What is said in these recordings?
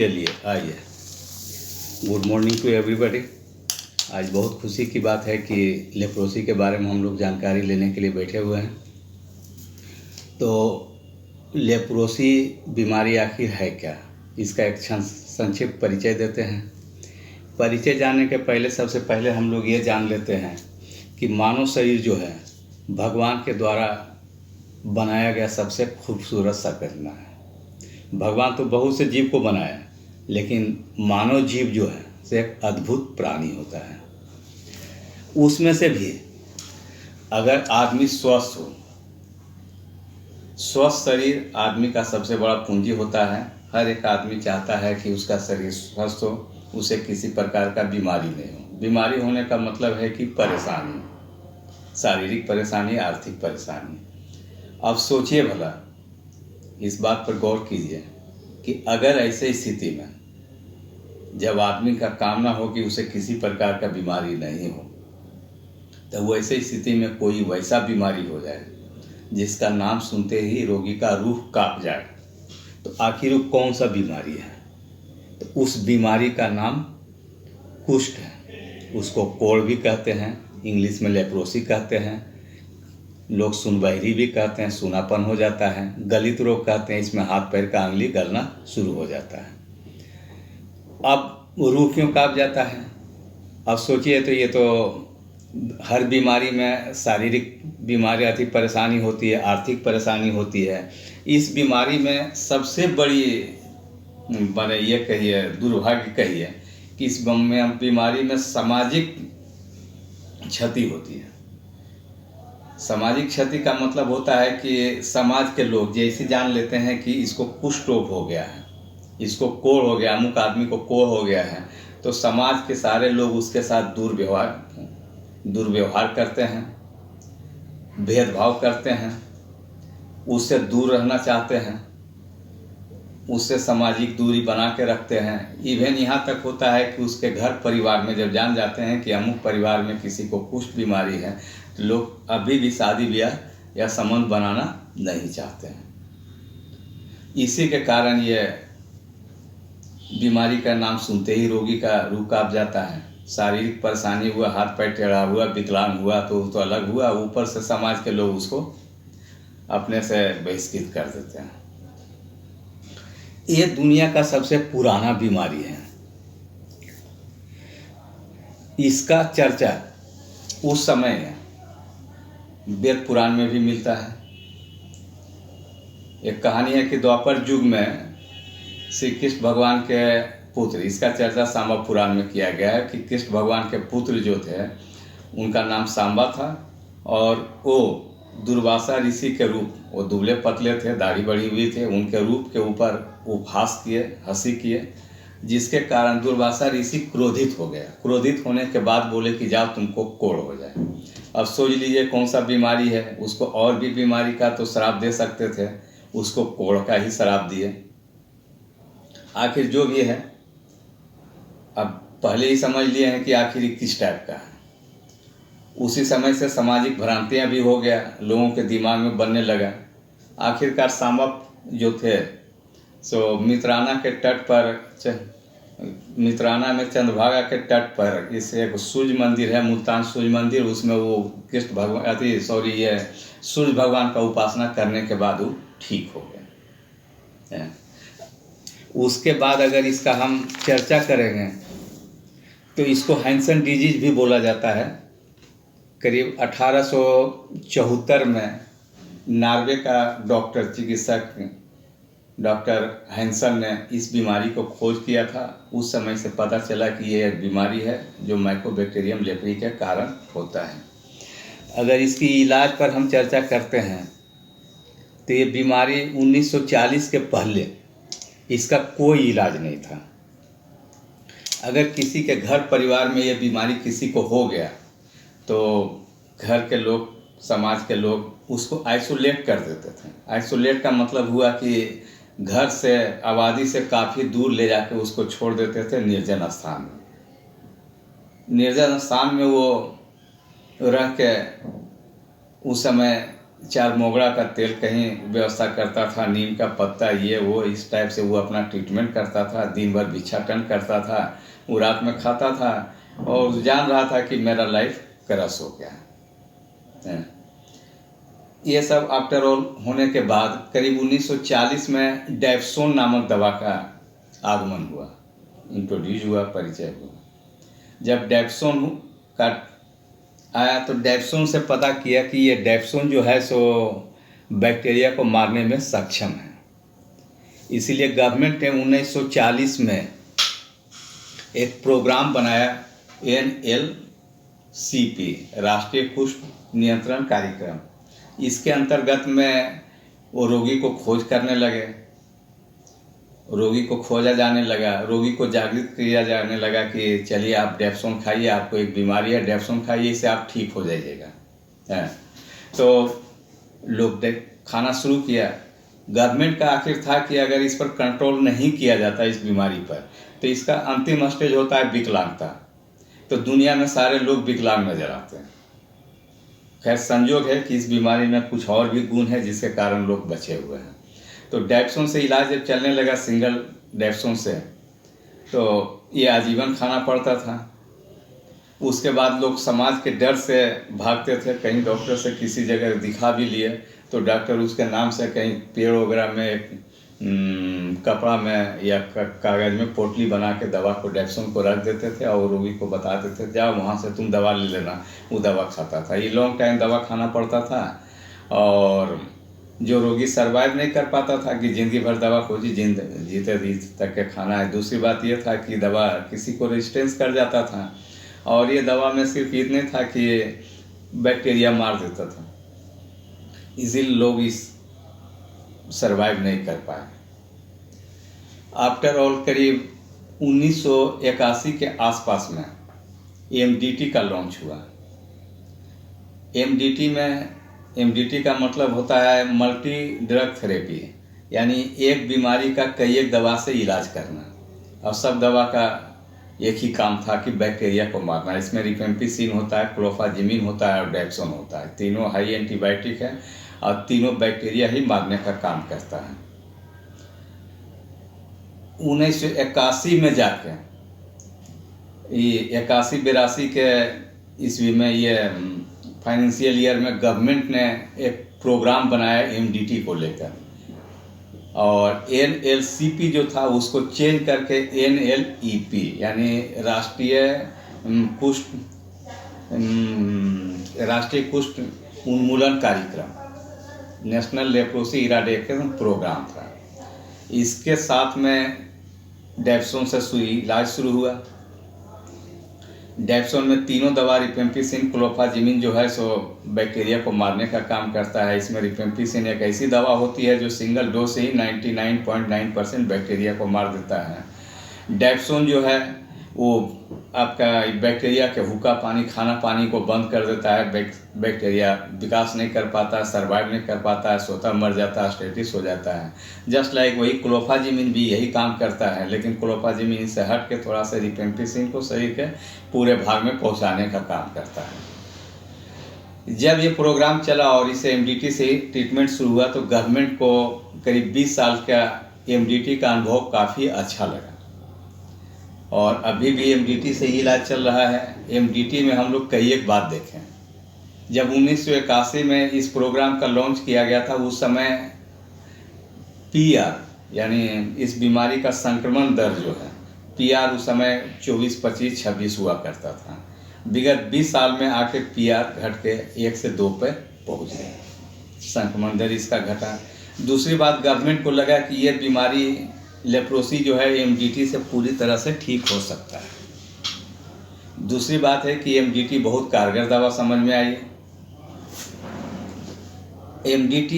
चलिए आइए। Good morning to everybody. आज बहुत खुशी की बात है कि लेप्रोसी के बारे में हम लोग जानकारी लेने के लिए बैठे हुए हैं। तो लेप्रोसी बीमारी आखिर है क्या, इसका एक संक्षिप्त परिचय देते हैं। परिचय जानने के पहले सबसे पहले हम लोग ये जान लेते हैं कि मानव शरीर जो है भगवान के द्वारा बनाया गया सबसे खूबसूरत सा करना है। भगवान तो बहुत से जीव को बनाया, लेकिन मानव जीव जो है से एक अद्भुत प्राणी होता है। उसमें से भी अगर आदमी स्वस्थ हो, स्वस्थ शरीर आदमी का सबसे बड़ा पूंजी होता है। हर एक आदमी चाहता है कि उसका शरीर स्वस्थ हो, उसे किसी प्रकार का बीमारी नहीं हो। बीमारी होने का मतलब है कि परेशानी, शारीरिक परेशानी, आर्थिक परेशानी। अब सोचिए भला, इस बात पर गौर कीजिए कि अगर ऐसे स्थिति में जब आदमी का कामना हो कि उसे किसी प्रकार का बीमारी नहीं हो, तो वो ऐसे स्थिति में कोई वैसा बीमारी हो जाए जिसका नाम सुनते ही रोगी का रूह कांप जाए, तो आखिर वो कौन सा बीमारी है? तो उस बीमारी का नाम कुष्ठ है। उसको कोढ़ भी कहते हैं, इंग्लिश में लेप्रोसी कहते हैं। लोग सुनबहरी भी कहते हैं, सूनापन हो जाता है। गलित रोग कहते हैं, इसमें हाथ पैर का अंगुली गलना शुरू हो जाता है। अब रूह क्यों कांप जाता है? अब सोचिए, तो ये तो हर बीमारी में शारीरिक बीमारी आती, परेशानी होती है, आर्थिक परेशानी होती है। इस बीमारी में सबसे बड़ी बने ये कहिए, दुर्भाग्य कहिए कि इस बीमारी में सामाजिक क्षति होती है। सामाजिक क्षति का मतलब होता है कि समाज के लोग जैसे जान लेते हैं कि इसको कुष्ठ रोग हो गया है, इसको कोढ़ हो गया, अमुक आदमी को कोढ़ हो गया है, तो समाज के सारे लोग उसके साथ दुर्व्यवहार करते हैं, भेदभाव करते हैं, उससे दूर रहना चाहते हैं, उससे सामाजिक दूरी बना के रखते हैं। इवन यहाँ तक होता है कि उसके घर परिवार में जब जान जाते हैं कि अमुक परिवार में किसी को कुष्ठ बीमारी है, तो लोग अभी भी शादी ब्याह या संबंध बनाना नहीं चाहते हैं। इसी के कारण ये बीमारी का नाम सुनते ही रोगी का रूह कांप जाता है। शारीरिक परेशानी हुआ, हाथ पैर टेढ़ा हुआ, विकलांग हुआ तो अलग हुआ, ऊपर से समाज के लोग उसको अपने से बहिष्कृत कर देते हैं। ये दुनिया का सबसे पुराना बीमारी है। इसका चर्चा उस समय वेद पुराण में भी मिलता है। एक कहानी है कि द्वापर युग में श्री कृष्ण भगवान के पुत्र, इसका चर्चा सांबा पुराण में किया गया है कि कृष्ण भगवान के पुत्र जो थे उनका नाम सांबा था, और वो दुर्वासा ऋषि के रूप, वो दुबले पतले थे, दाढ़ी बढ़ी हुई थे, उनके रूप के ऊपर उपहास किए, हंसी किए, जिसके कारण दुर्वासा ऋषि क्रोधित हो गया। क्रोधित होने के बाद बोले कि जाओ तुमको कोढ़ हो जाए। अब सोच लीजिए कौन सा बीमारी है। उसको और भी बीमारी का तो श्राप दे सकते थे, उसको कोढ़ का ही श्राप दिए। आखिर जो भी है, अब पहले ही समझ लिए हैं कि आखिर किस टाइप का है। उसी समय से सामाजिक भ्रांतियां भी हो गया, लोगों के दिमाग में बनने लगा। आखिरकार सांबा जो थे सो मित्राना के तट पर, मित्राना में चंद्रभागा के तट पर इस एक सूर्य मंदिर है, मुल्तान सूर्य मंदिर, उसमें वो कृष्ण भगवान ये सूर्य भगवान का उपासना करने के बाद वो ठीक हो गए। उसके बाद अगर इसका हम चर्चा करेंगे तो इसको हैंसन डिजीज भी बोला जाता है। करीब 1874 में नॉर्वे का डॉक्टर, चिकित्सक डॉक्टर हैंसन ने इस बीमारी को खोज किया था। उस समय से पता चला कि ये एक बीमारी है जो माइकोबैक्टीरियम लेप्री के कारण होता है। अगर इसकी इलाज पर हम चर्चा करते हैं तो ये बीमारी 1940 के पहले इसका कोई इलाज नहीं था। अगर किसी के घर परिवार में ये बीमारी किसी को हो गया तो घर के लोग, समाज के लोग उसको आइसोलेट कर देते थे। आइसोलेट का मतलब हुआ कि घर से, आबादी से काफ़ी दूर ले जाके उसको छोड़ देते थे निर्जन स्थान में। निर्जन स्थान में वो रह के उस समय चार मोगरा का तेल कहीं व्यवस्था करता था, नीम का पत्ता, ये वो इस टाइप से वो अपना ट्रीटमेंट करता था। दिन भर भिक्षाटन करता था, वो रात में खाता था और जान रहा था कि मेरा लाइफ क्रश हो गया है। ये सब आफ्टर ऑल होने के बाद करीब 1940 में डेप्सोन नामक दवा का आगमन हुआ, इंट्रोड्यूस हुआ, परिचय हुआ। जब डेप्सोन का आया तो डेप्सोन से पता किया कि ये डेप्सोन जो है सो बैक्टीरिया को मारने में सक्षम है। इसीलिए गवर्नमेंट ने 1940 में एक प्रोग्राम बनाया, NLCP, राष्ट्रीय कुष्ठ नियंत्रण कार्यक्रम। इसके अंतर्गत में वो रोगी को खोज करने लगे, रोगी को खोजा जाने लगा, रोगी को जागृत किया जाने लगा कि चलिए आप डेप्सोन खाइए, आपको एक बीमारी है, डेप्सोन खाइए, इससे आप ठीक हो जाइएगा। तो लोग खाना शुरू किया। गवर्नमेंट का आखिर था कि अगर इस पर कंट्रोल नहीं किया जाता इस बीमारी पर, तो इसका अंतिम स्टेज होता है विकलांगता। तो दुनिया में सारे लोग विकलांग नजर आते हैं। खैर संयोग है कि इस बीमारी में कुछ और भी गुण है जिसके कारण लोग बचे हुए हैं। तो डेप्सोन से इलाज जब चलने लगा, सिंगल डेप्सोन से, तो ये आजीवन खाना पड़ता था। उसके बाद लोग समाज के डर से भागते थे, कहीं डॉक्टर से किसी जगह दिखा भी लिए तो डॉक्टर उसके नाम से कहीं पेड़ वगैरह में कपड़ा में या कागज में पोटली बना के दवा को, डेप्सोन को रख देते थे और रोगी को बता देते थे जाओ वहाँ से तुम दवा ले लेना। वो दवा खाता था। ये लॉन्ग टाइम दवा खाना पड़ता था और जो रोगी सर्वाइव नहीं कर पाता था कि ज़िंदगी भर दवा खोजी, जीते तक के खाना है। दूसरी बात ये था कि दवा किसी को रेजिस्टेंस कर जाता था और ये दवा में सिर्फ इतने था कि बैक्टीरिया मार देता था, इसीलिए लोग इस सर्वाइव नहीं कर पाए। आफ्टर ऑल करीब 1981 के आसपास में MDT का लॉन्च हुआ। MDT का मतलब होता है मल्टी ड्रग थेरेपी, यानी एक बीमारी का कई एक दवा से इलाज करना, और सब दवा का एक ही काम था कि बैक्टीरिया को मारना। इसमें रिफेम्पिसिन होता है, क्लोफाजिमिन होता है और डेप्सोन होता है। तीनों हाई एंटीबायोटिक है और तीनों बैक्टीरिया ही मारने का काम करता है। 1981 में जाके, ये 81-82 के ईस्वी में, ये फाइनेंशियल ईयर में गवर्नमेंट ने एक प्रोग्राम बनाया MDT को लेकर, और NLCP जो था उसको चेंज करके NLEP यानी राष्ट्रीय कुष्ठ उन्मूलन कार्यक्रम, नेशनल लेप्रोसी इराडिकेशन प्रोग्राम था। इसके साथ में डेप्सोन से इलाज शुरू हुआ। डेप्सोन में तीनों दवा, रिफेम्पिसिन, क्लोफाजिमिन जो है सो बैक्टीरिया को मारने का काम करता है। इसमें रिफेम्पिसिन एक ऐसी दवा होती है जो सिंगल डोज से ही 99.9% बैक्टीरिया को मार देता है। डेप्सोन जो है वो आपका बैक्टीरिया के हुक्का पानी, खाना पानी को बंद कर देता है। बैक्टीरिया विकास नहीं कर पाता, सर्वाइव नहीं कर पाता है, स्वतः मर जाता है, स्टेटिस हो जाता है। जस्ट लाइक वही क्लोफाजिमिन भी यही काम करता है, लेकिन क्लोफाजिमिन से हट के थोड़ा सा रिफेम्पिसिन को शरीर के पूरे भाग में पहुंचाने का काम करता है। जब ये प्रोग्राम चला और इसे MDT से ट्रीटमेंट शुरू हुआ तो गवर्नमेंट को करीब 20 साल का MDT का अनुभव काफ़ी अच्छा लगा और अभी भी MDT से ही इलाज चल रहा है। MDT में हम लोग कई एक बात देखें। जब 1981 में इस प्रोग्राम का लॉन्च किया गया था, उस समय PR यानी इस बीमारी का संक्रमण दर जो है, PR उस समय 24, 25, 26 हुआ करता था। विगत 20 साल में आके PR घट के 1 से 2 पे पहुँच गया, संक्रमण दर इसका घटा। दूसरी बात, गवर्नमेंट को लगा कि ये बीमारी लेप्रोसी जो है MDT से पूरी तरह से ठीक हो सकता है। दूसरी बात है कि MDT बहुत कारगर दवा समझ में आई। MDT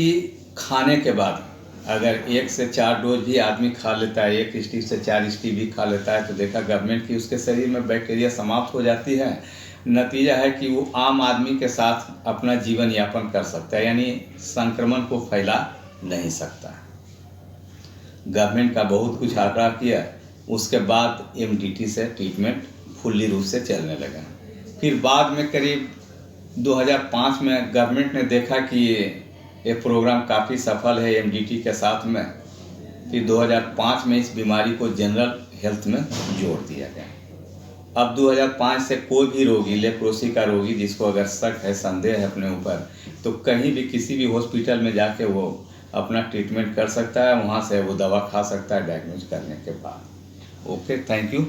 खाने के बाद अगर 1 से 4 डोज भी आदमी खा लेता है, 1 स्टिक से 4 स्टिक भी खा लेता है, तो देखा गवर्नमेंट की उसके शरीर में बैक्टीरिया समाप्त हो जाती है। नतीजा है कि वो आम आदमी के साथ अपना जीवन यापन कर सकता है, यानी संक्रमण को फैला नहीं सकता। गवर्नमेंट का बहुत कुछ आग्रह किया, उसके बाद MDT से ट्रीटमेंट फुल्ली रूप से चलने लगा। फिर बाद में करीब 2005 में गवर्नमेंट ने देखा कि ये प्रोग्राम काफ़ी सफल है एमडीटी के साथ में। फिर 2005 में इस बीमारी को जनरल हेल्थ में जोड़ दिया गया। अब 2005 से कोई भी रोगी, लेप्रोसी का रोगी जिसको अगर शक है, संदेह है अपने ऊपर, तो कहीं भी किसी भी हॉस्पिटल में जाके वो अपना ट्रीटमेंट कर सकता है, वहाँ से वो दवा खा सकता है डायग्नोज करने के बाद। Okay, thank you.